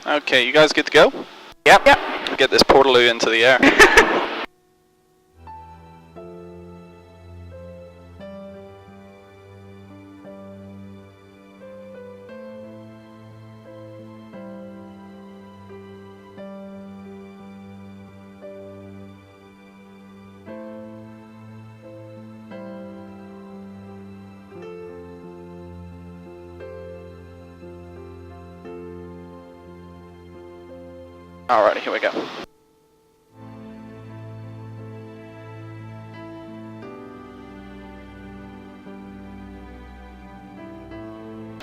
Okay, you guys good to go? Yep. We'll get this portaloo into the air. Alrighty, here we go.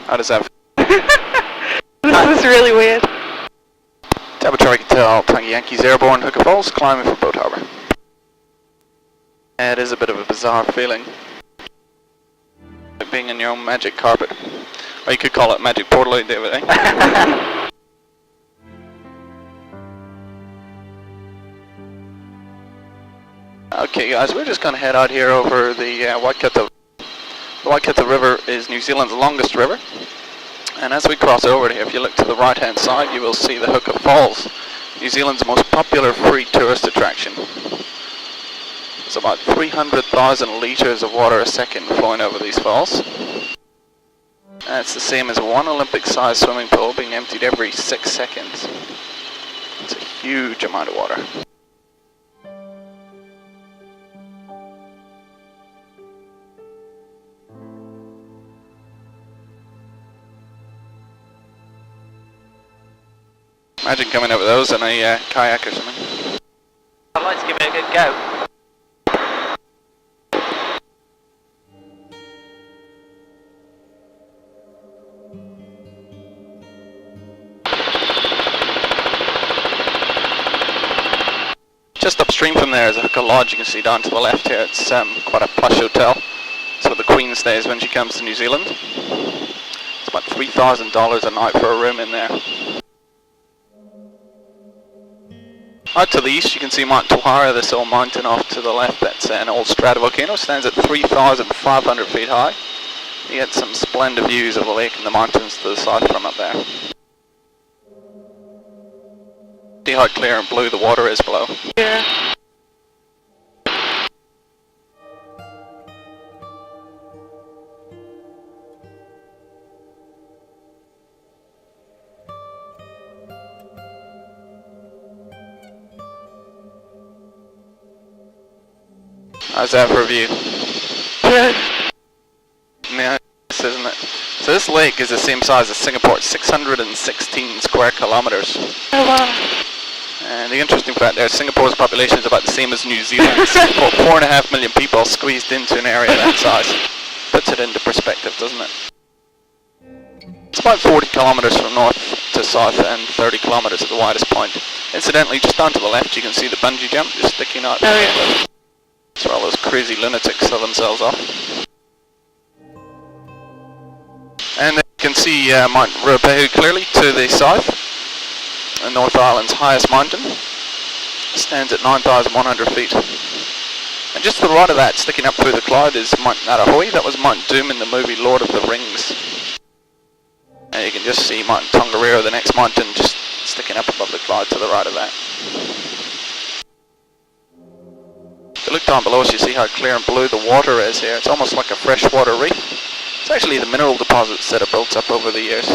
How does that feel? This is really weird. Taupo Charlie Tell, Tangy Yankees airborne, Hooker Falls, climbing for Boat Harbour. It is a bit of a bizarre feeling. Like being in your own magic carpet. Or you could call it magic portaloo, David, eh? Okay guys, we're just going to head out here over the Waikato. The Waikato River is New Zealand's longest river. And as we cross over here, if you look to the right hand side, you will see the Hooker Falls, New Zealand's most popular free tourist attraction. There's about 300,000 litres of water a second flowing over these falls. And it's the same as one Olympic-sized swimming pool being emptied every 6 seconds. It's a huge amount of water. Imagine coming over those in a kayak or something. I'd like to give it a good go. Just upstream from there is a Hooker Lodge you can see down to the left here. It's quite a plush hotel. It's where the Queen stays when she comes to New Zealand. It's about $3,000 a night for a room in there. Out to the east you can see Mount Tauhara, this old mountain off to the left. That's an old stratovolcano, stands at 3,500 feet high. You get some splendid views of the lake and the mountains to the south from up there. See how clear and blue the water is below? Yeah. How's that for a view? Good. Yeah, isn't it? So this lake is the same size as Singapore, it's 616 square kilometers. Oh wow. And the interesting fact there, Singapore's population is about the same as New Zealand's. 4.5 million people squeezed into an area that size. Puts it into perspective, doesn't it? It's about 40 kilometers from north to south and 30 kilometers at the widest point. Incidentally, just down to the left you can see the bungee jump just sticking out. Oh yeah. That's where all those crazy lunatics sell themselves off. And you can see Mount Ruapehu clearly to the south. The North Island's highest mountain. Stands at 9,100 feet. And just to the right of that, sticking up through the cloud, is Mount Ngātahoe. That was Mount Doom in the movie Lord of the Rings. And you can just see Mount Tongariro, the next mountain, just sticking up above the cloud to the right of that. If you look down below us, you see how clear and blue the water is here. It's almost like a freshwater reef. It's actually the mineral deposits that have built up over the years.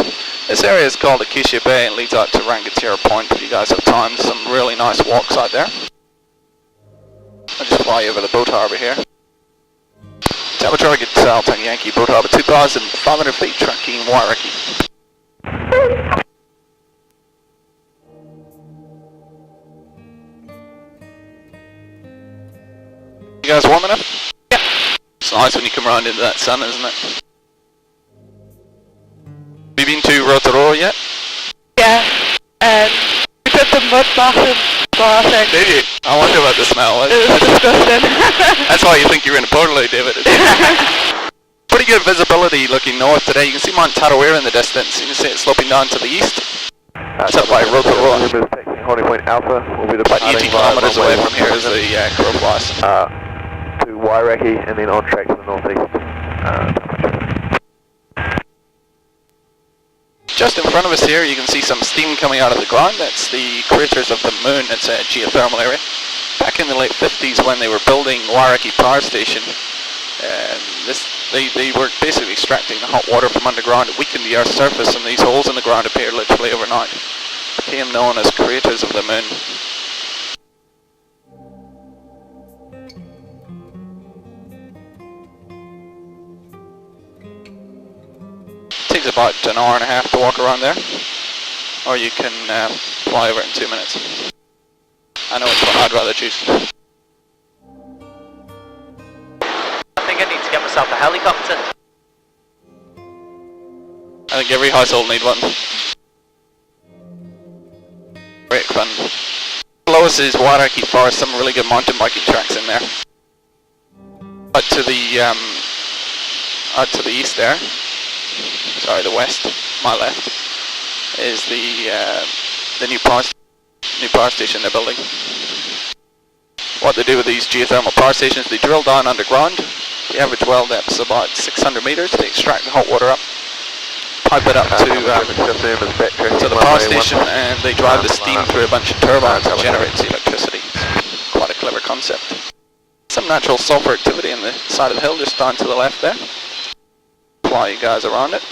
This area is called Acacia Bay and leads out to Rangatira Point if you guys have time. Some really nice walks out there. I'll just fly over the boat harbour here. Taupo Charlie Tangy Yankee Boat Harbour, 2,500 feet, tracking Wairiki. You guys warm enough? Yeah. It's nice when you come around into that sun, isn't it? Have you been to Rotorua yet? Yeah. We did the mud bath in Bartek. Did you? I wonder about the smell. It was disgusting. That's why you think you're in a portaloo, David. Pretty good visibility looking north today. You can see Mount Tarawera in the distance. You can see it sloping down to the east. That's up by Rotorua. Holding point Alpha will be the About 80 kilometers away from here as the crow flies. Wairaki and then on track to the northeast. Just in front of us here, you can see some steam coming out of the ground. That's the craters of the moon. It's a geothermal area. Back in the late 50s, when they were building Wairaki Power Station, they were basically extracting the hot water from underground. It weakened the Earth's surface, and these holes in the ground appeared literally overnight. Became known as craters of the moon. Takes about an hour and a half to walk around there, or you can fly over it in 2 minutes. I know which one I'd rather choose. I think I need to get myself a helicopter. I think every household needs one. Great fun. Below us is Wairaki Forest, some really good mountain biking tracks in there. Out to the east there, sorry, the west, my left, is the new power station they're building. What they do with these geothermal power stations, they drill down underground. The average well depth is about 600 meters. They extract the hot water up, pipe it up to the power station, and they drive the steam through a bunch of turbines that generates the electricity. It's quite a clever concept. Some natural sulfur activity on the side of the hill just down to the left there. Fly you guys around it.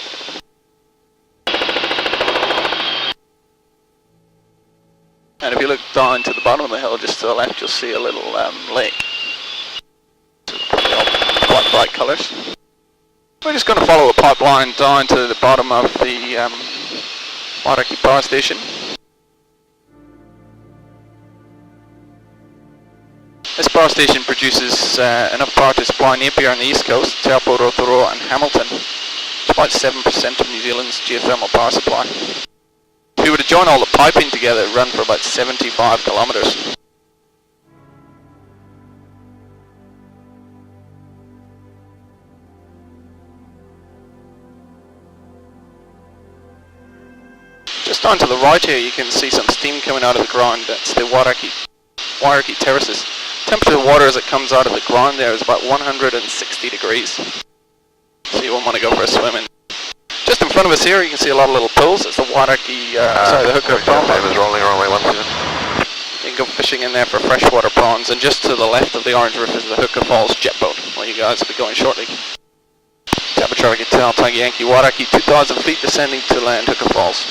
And if you look down to the bottom of the hill just to the left, you'll see a little lake. Quite bright colours. We're just going to follow a pipeline down to the bottom of the Wairaki Power Station. This power station produces enough power to supply Napier on the east coast, Taupo, Rotorua and Hamilton. It's about 7% of New Zealand's geothermal power supply. If we were to join all the piping together, it would run for about 75 kilometres. Just on to the right here, you can see some steam coming out of the ground. That's the Wairaki terraces. Temperature of the water as it comes out of the ground there is about 160 degrees. So you won't want to go for a swim in. Just in front of us here, you can see a lot of little pools. It's the Wairaki, the hooker prawn park. You can go fishing in there for freshwater prawns, and just to the left of the orange roof is the Hooker Falls jet boat, where you guys will be going shortly. Temperature Hotel, Tangi Yankee, Wairaki, 2,000 feet descending to land, Hooker Falls.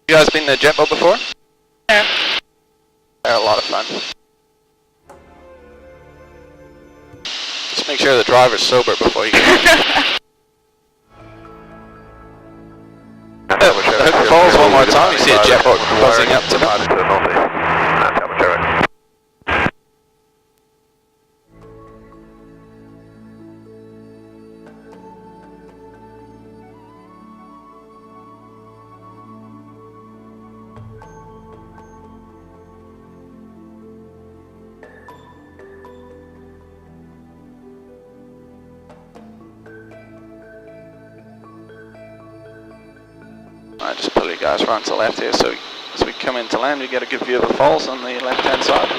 You guys been in a jet boat before? Yeah. They're a lot of fun. Just make sure the driver's sober before you get on. The Hooker Falls one more time, you see a jet boat buzzing up to them. I just pull you guys around to the left here, so as we come into land we get a good view of the falls on the left hand side.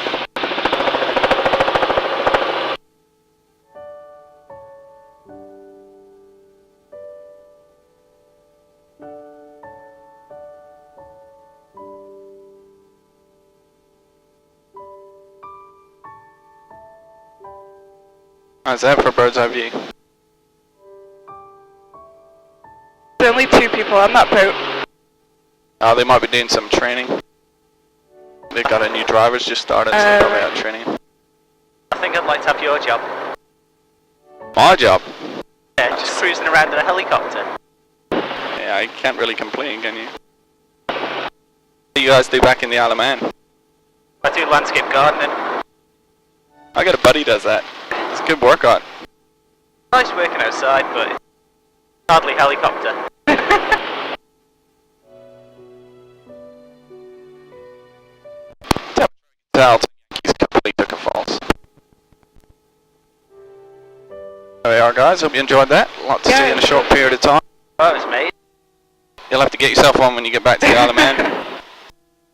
How's that for a bird's eye view? There's only 2 people on that boat. They might be doing some training. They've got a new driver's just started, so they're probably out training. I think I'd like to have your job. My job? Yeah, just cruising around in a helicopter. Yeah, I can't really complain, can you? What do you guys do back in the Isle of Man? I do landscape gardening. I got a buddy who does that. It's a good workout. Nice working outside, but it's hardly helicopter. Yankees complete Hooker Falls. There we are, guys. Hope you enjoyed that. A lot to see in a short period of time. That was made. You'll have to get yourself on when you get back to the Isle of Man.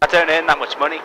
I don't earn that much money.